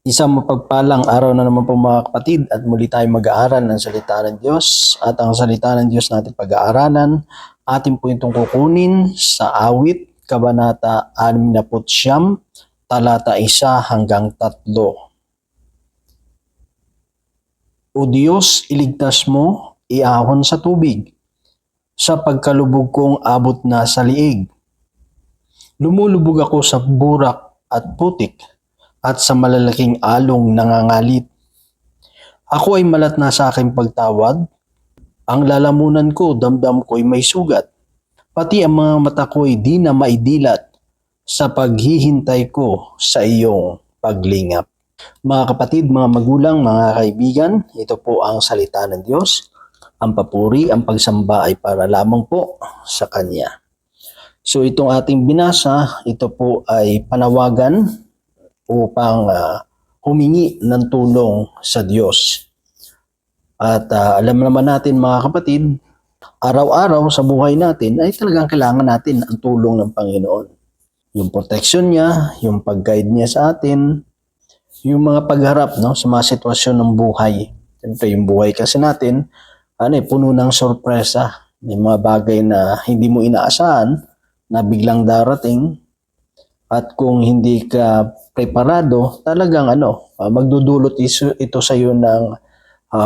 Isang mapagpalang araw na naman po mga kapatid at muli tayong mag-aaral ng salita ng Diyos. At ang salita ng Diyos natin pag-aaralan, atin po itong kukunin sa awit, kabanata 69, talata 1 hanggang 3. O Diyos, iligtas mo, iahon sa tubig, sa pagkalubog kong abot na sa liig. Lumulubog ako sa burak at putik, at sa malalaking along nangangalit. Ako ay malat na sa aking pagtawad, ang lalamunan ko, damdam ko'y may sugat, pati ang mga mata ko'y di na maidilat sa paghihintay ko sa iyong paglingap. Mga kapatid, mga magulang, mga kaibigan, ito po ang salita ng Diyos. Ang papuri, ang pagsamba ay para lamang po sa Kanya. So itong ating binasa, ito po ay panawagan upang humingi ng tulong sa Diyos. At alam naman natin mga kapatid, araw-araw sa buhay natin ay talagang kailangan natin ang tulong ng Panginoon. Yung protection niya, yung pag-guide niya sa atin, yung mga pagharap sa mga sitwasyon ng buhay. Siyempre yung buhay kasi natin, puno ng sorpresa. May mga bagay na hindi mo inaasahan na biglang darating. At kung hindi ka preparado, talagang magdudulot ito sa iyo ng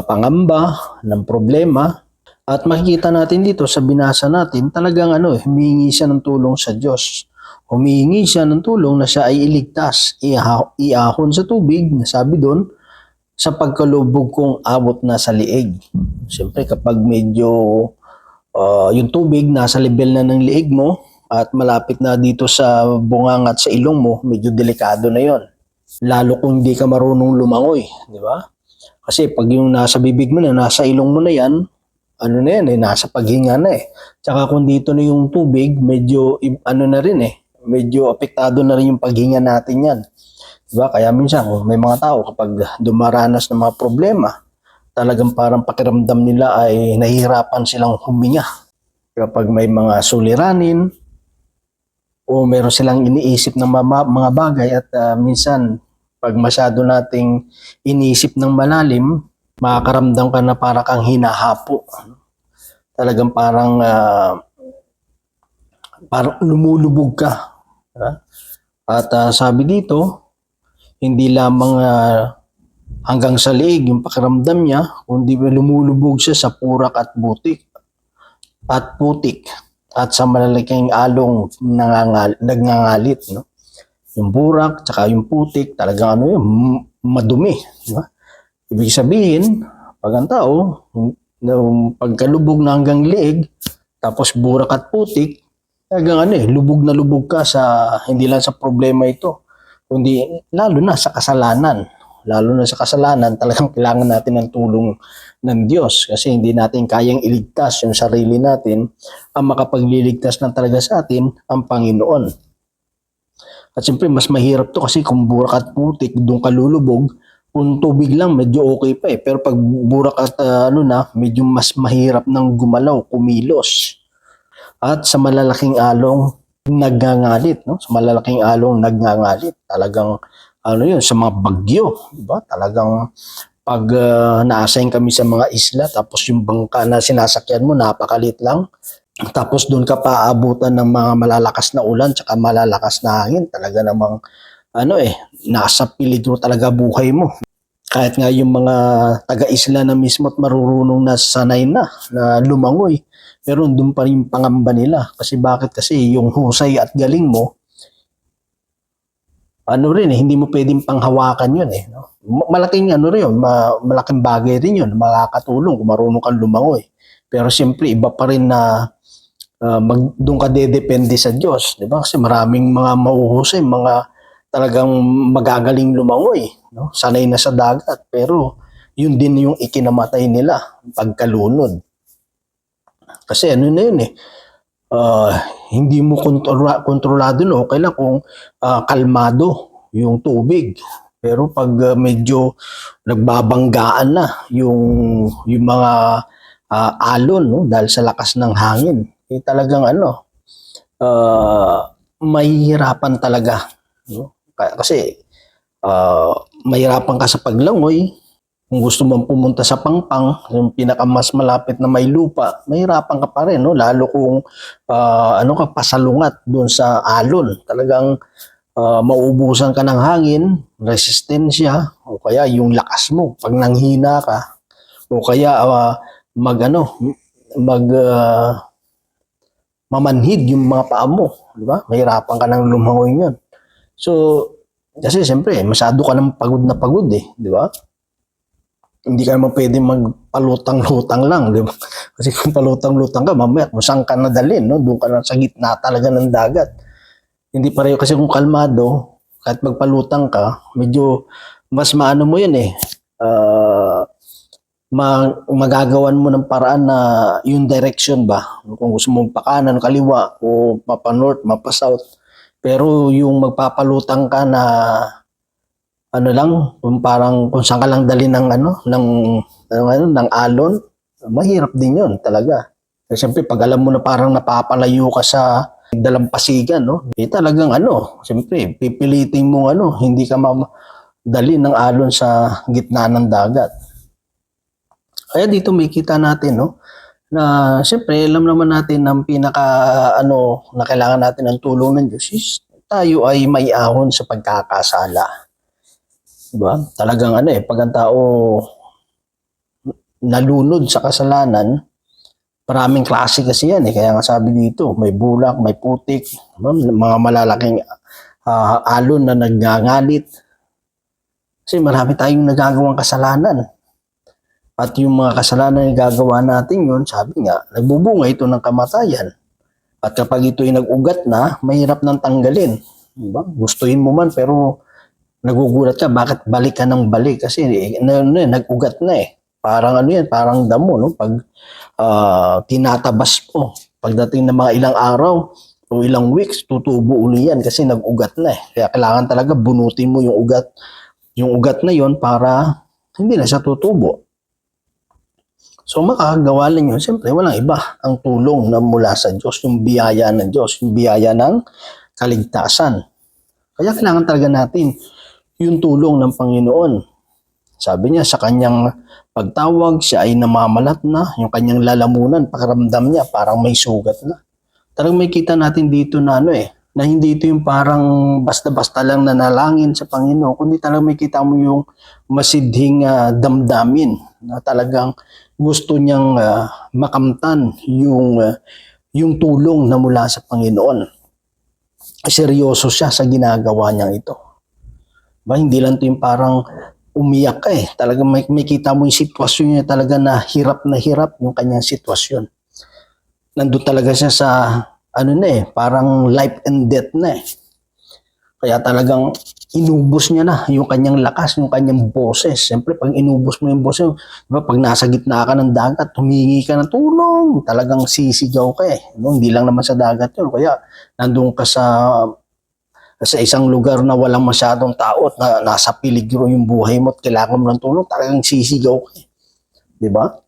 pangamba, ng problema. At makikita natin dito sa binasa natin, talagang humingi siya ng tulong sa Diyos. Humingi siya ng tulong na siya ay iligtas, iahon sa tubig, nasabi doon, sa pagkalubog kong abot na sa liig. Siyempre kapag medyo yung tubig nasa level na ng liig mo, at malapit na dito sa bunganga at sa ilong mo, medyo delikado na yon. Lalo kung hindi ka marunong lumangoy, di ba? Kasi pag yung nasa bibig mo na, nasa ilong mo na yan, nasa paghinga na eh. Tsaka kung dito na yung tubig, medyo na rin medyo apektado na rin yung paghinga natin yan. Di ba? Kaya minsan, may mga tao kapag dumaranas ng mga problema, talagang parang pakiramdam nila ay nahihirapan silang huminga. Kapag may mga suliranin, o meron silang iniisip ng mga bagay at minsan pag masyado nating iniisip ng malalim, makakaramdam ka na para kang hinahapo. Talagang parang lumulubog ka. At sabi dito, hindi lamang hanggang sa liig yung pakiramdam niya, kundi lumulubog siya sa purak at putik. At sa malalaking along nagngangalit, yung burak, tsaka yung putik, talagang madumi. Diba? Ibig sabihin, pag ang tao, pagkalubog na hanggang liig, tapos burak at putik, talagang lubog na lubog ka hindi lang sa problema ito, kundi lalo na sa kasalanan. Lalo na sa kasalanan, talagang kailangan natin ng tulong ng Diyos kasi hindi natin kayang iligtas yung sarili natin. Ang makapagliligtas na talaga sa atin, ang Panginoon. At siyempre, mas mahirap to kasi kung burak at putik, doon ka lulubog. Kung tubig lang, medyo okay pa eh. Pero pag burak at medyo mas mahirap nang gumalaw, kumilos. At sa malalaking along, nagngangalit. Sa malalaking along, nagngangalit. Talagang sa mga bagyo, diba? Talagang pag na-assign kami sa mga isla, tapos yung bangka na sinasakyan mo, napakalit lang. Tapos doon ka paaabutan ng mga malalakas na ulan, tsaka malalakas na hangin. Talaga namang, nasa peligro talaga buhay mo. Kahit nga yung mga taga-isla na mismo at marurunong na sanay na lumangoy, pero doon pa rin pangamba nila. Kasi bakit? Kasi yung husay at galing mo, hindi mo pwedeng panghawakan yun eh. No? Malaking malaking bagay rin yun, makakatulong kung marunong kang lumangoy. Pero siyempre iba pa rin na doon ka dedepende sa Diyos, di ba? Kasi maraming mga mahuhusay, mga talagang magagaling lumangoy, no? Sanay na sa dagat, pero yun din yung ikinamatay nila pagkalunod. Kasi hindi mo kontrolado, okay lang kung kalmado yung tubig. Pero pag medyo nagbabanggaan na yung mga alon, dahil sa lakas ng hangin, talagang mahihirapan talaga. No? Kasi mahirapan ka sa paglangoy. Kung gusto mong pumunta sa Pangpang, yung pinakamas malapit na may lupa, mahirapan ka pa rin, no? Lalo kung ano ka pasalungat doon sa alon. Talagang mauubusan ka ng hangin, resistensya, o kaya yung lakas mo pag nanghina ka, o kaya mag ano, mag mamanhid yung mga paa mo, di ba? Mahirapan ka nang lumangoy niyan. So, kasi siyempre, masyado ka nang pagod na pagod eh, di ba? Hindi ka naman pwede magpalutang-lutang lang, di ba? Kasi kung palutang-lutang ka, mamaya kung saan ka nadalhin, no? Doon ka na sa gitna talaga ng dagat. Hindi pareho kasi kung kalmado, kahit magpalutang ka, medyo mas maano mo yan eh. Magagawan mo ng paraan na yung direction ba, kung gusto mong pakanan, kaliwa, o mapa-north, mapa-south. Pero yung magpapalutang ka na ano lang, kung parang kung saan ka lang dali ng ng alon, mahirap din yun talaga. Kasi siyempre pag alam mo na parang napapalayo ka sa dalampasigan, no? Talagang siyempre pipilitin mo hindi ka dali ng alon sa gitna ng dagat. Kaya dito may kita natin, no, na siyempre alam naman natin ang pinaka na kailangan natin ng tulong ng Diyos is tayo ay may ahon sa pagkakasala. Diba? Talagang pag ang tao nalunod sa kasalanan, maraming klase kasi yan eh. Kaya nga sabi dito, may bulak, may putik, mga malalaking alon na nagngangalit. Kasi marami tayong nagagawang kasalanan. At yung mga kasalanan na gagawa natin yun, sabi nga, nagbubunga ito ng kamatayan. At kapag ito ay nag-ugat na, mahirap nang tanggalin. Diba? Gustuhin mo man, pero nagugulat ka, bakit balik ka ng balik? Kasi nag-ugat na eh. Parang parang damo, no? Pag tinatabas mo, pagdating ng mga ilang araw o ilang weeks, tutubo uli yan kasi nag-ugat na eh. Kaya kailangan talaga bunutin mo yung ugat na yon para hindi na siya tutubo. So makakagawa lang yun, siyempre walang iba ang tulong na mula sa Diyos, yung biyaya ng Diyos, yung biyaya ng kaligtasan. Kaya kailangan talaga natin yung tulong ng Panginoon. Sabi niya sa kanyang pagtawag, siya ay namamalat na, yung kanyang lalamunan, pakiramdam niya parang may sugat na. Talagang may kita natin dito na na hindi ito yung parang basta-basta lang nanalangin sa Panginoon, kundi talagang may kita mo yung masidhing damdamin na talagang gusto niyang makamtan yung tulong na mula sa Panginoon. Seryoso siya sa ginagawa niya ito. Ba, hindi lang ito yung parang umiyak ka eh. Talagang may kita mo yung sitwasyon niya talaga na hirap yung kanyang sitwasyon. Nandun talaga siya sa parang life and death na eh. Kaya talagang inubos niya na yung kanyang lakas, yung kanyang boses. Siyempre, pag inubos mo yung boses, diba, pag nasa gitna ka ng dagat, humingi ka ng tulong, talagang sisigaw ka eh. Hindi lang naman sa dagat yun. Kaya nandun ka sa isang lugar na walang masyadong tao at nasa peligro yung buhay mo at kailangan mo ng tulong, talagang sisigaw ka eh. Diba?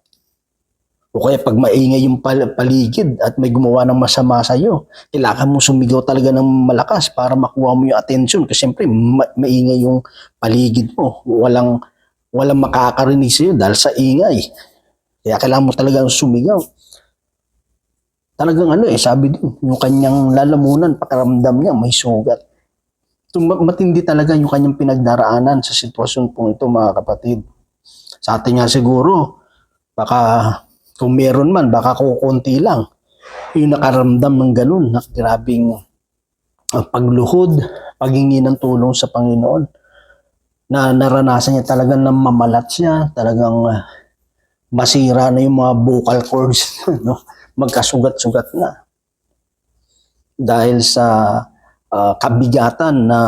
O kaya pag maingay yung paligid at may gumawa ng masama sa iyo, kailangan mo sumigaw talaga ng malakas para makuha mo yung attention. Kasi siyempre, maingay yung paligid mo. Walang makakarinig sa iyo dahil sa ingay. Kaya kailangan mo talaga sumigaw. Talagang sabi din, yung kanyang lalamunan, pakiramdam niya, may sugat. So, matindi talaga yung kanyang pinagdaraanan sa sitwasyon pong ito, mga kapatid. Sa atin nga siguro, baka kung meron man, baka kukunti lang yung nakaramdam ng ganun, na grabing pagluhod, paghingi ng tulong sa Panginoon, na naranasan niya talagang mamalat siya, talagang masira na yung mga vocal cords, no? Magkasugat-sugat na. Dahil sa kabigatan na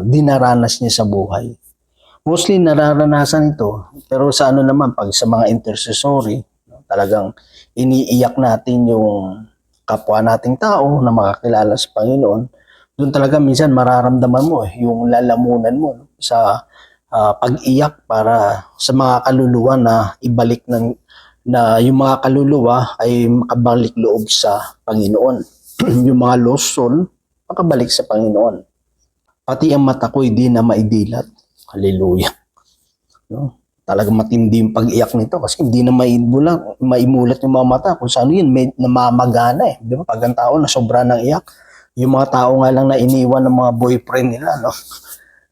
dinaranas niya sa buhay. Mostly nararanasan ito, pero sa naman, pag sa mga intercessory, talagang iniiyak natin yung kapwa nating tao na makakilala sa Panginoon. Doon talaga minsan mararamdaman mo yung lalamunan mo sa pag-iyak para sa mga kaluluwa na ibalik na yung mga kaluluwa ay makabalik loob sa Panginoon. Yung mga lost soul, makabalik sa Panginoon. Pati ang mata ko hindi na maidilat. Hallelujah. No? Talagang matindi yung pag-iyak nito kasi hindi na maimulat yung mga mata. Kung saan yun, may namamagana eh. Di ba? Pag ang tao na sobra ng iyak, yung mga tao nga lang na iniwan ng mga boyfriend nila, no?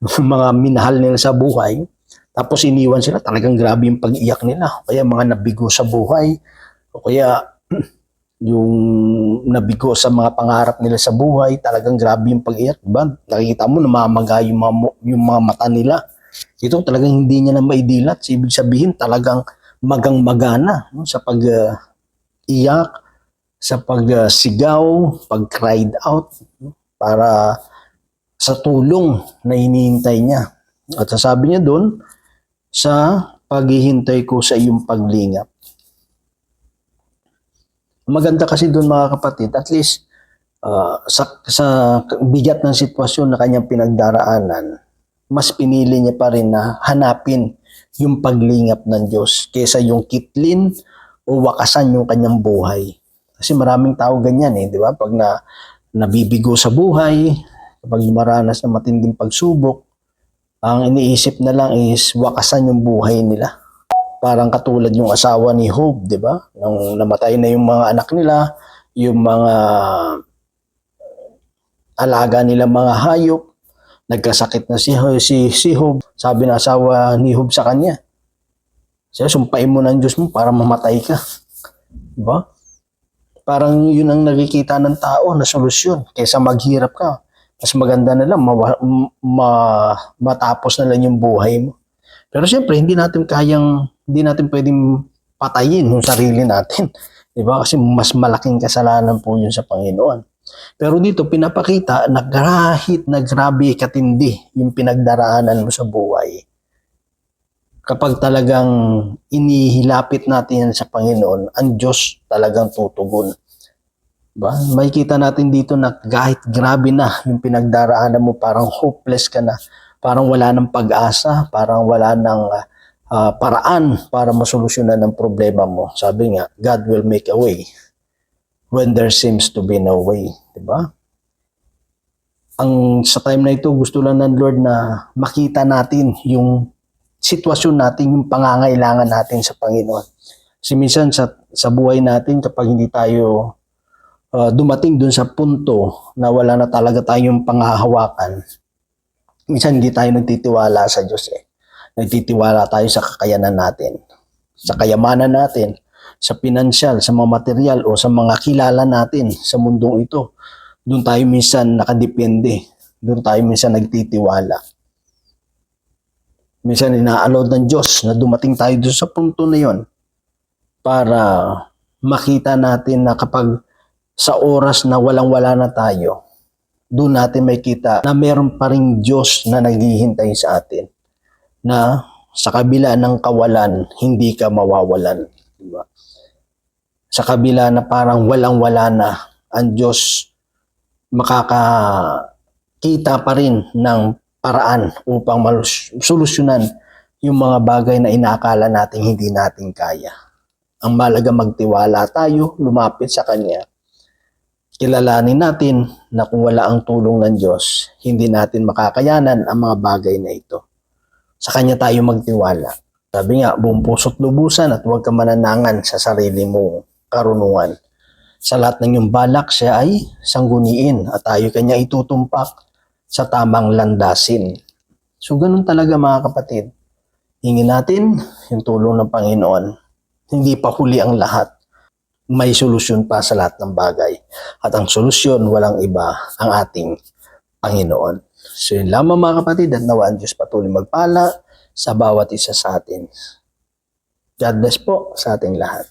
Yung mga minahal nila sa buhay, tapos iniwan sila, talagang grabe yung pag-iyak nila. O kaya mga nabigo sa buhay, o kaya yung nabigo sa mga pangarap nila sa buhay, talagang grabe yung pag-iyak. Diba? Nakikita mo, namamaga yung mga mata nila. Ito talagang hindi niya na maidilat. Ibig sabihin talagang magang-magana no? Sa pag-iyak, sa pag-sigaw, pag-cried out no? Para sa tulong na hinihintay niya. At sasabi niya doon, sa paghihintay ko sa iyong paglingap. Maganda kasi doon mga kapatid, at least sa bigat ng sitwasyon na kanyang pinagdaraanan, mas pinili niya pa rin na hanapin yung paglingap ng Diyos kaysa yung kitlin o wakasan yung kanyang buhay. Kasi maraming tao ganyan eh, di ba? Pag nabibigo sa buhay, kapag maranas ng matinding pagsubok, ang iniisip na lang is wakasan yung buhay nila. Parang katulad yung asawa ni Job, di ba? Nung namatay na yung mga anak nila, yung mga alaga nila mga hayop, nagkasakit na si Job, sabi ng asawa ni Job sa kanya, sumpain mo ng Diyos mo para mamatay ka. Diba? Parang yun ang nakikita ng tao na solusyon kaysa maghirap ka. Mas maganda na lang matapos na lang yung buhay mo. Pero siyempre, hindi natin pwedeng patayin yung sarili natin. Diba? Kasi mas malaking kasalanan po yun sa Panginoon. Pero dito, pinapakita na kahit na grabe katindi yung pinagdaraanan mo sa buhay, kapag talagang inihilapit natin yan sa Panginoon, ang Diyos talagang tutugon. Diba? Makikita natin dito na kahit grabe na yung pinagdaraanan mo, parang hopeless ka na, parang wala ng pag-asa, parang wala ng paraan para masolusyonan ng problema mo. Sabi nga, God will make a way when there seems to be no way. Diba? Sa time na ito, gusto lang ng Lord na makita natin yung sitwasyon natin, yung pangangailangan natin sa Panginoon. Kasi minsan sa buhay natin, kapag hindi tayo dumating dun sa punto na wala na talaga tayong panghahawakan, minsan hindi tayo nagtitiwala sa Diyos eh. Nagtitiwala tayo sa kakayanan natin, sa kayamanan natin, sa pinansyal, sa mga material o sa mga kilala natin sa mundong ito. Doon tayo minsan nakadepende. Doon tayo minsan nagtitiwala. Minsan ina-allow ng Diyos na dumating tayo doon sa punto na yon para makita natin na kapag sa oras na walang-wala na tayo, doon natin makita na meron pa ring Diyos na naghihintay sa atin. Na sa kabila ng kawalan, hindi ka mawawalan. Diba? Sa kabila na parang walang-wala na, ang Diyos makakakita pa rin ng paraan upang solusyonan yung mga bagay na inaakala natin hindi natin kaya. Ang mahalaga magtiwala tayo, lumapit sa Kanya. Kilalanin natin na kung wala ang tulong ng Diyos, hindi natin makakayanan ang mga bagay na ito. Sa Kanya tayo magtiwala. Sabi nga, buong puso't lubusan at huwag ka mananangan sa sarili mong karunungan. Sa lahat ng iyong balak, siya ay sangguniin at tayo Kanya itutumpak sa tamang landasin. So, ganun talaga mga kapatid. Hingin natin yung tulong ng Panginoon. Hindi pa huli ang lahat. May solusyon pa sa lahat ng bagay. At ang solusyon, walang iba, ang ating Panginoon. So yun lamang mga kapatid, at nawa ang Diyos patuloy magpala sa bawat isa sa atin. God bless po sa ating lahat.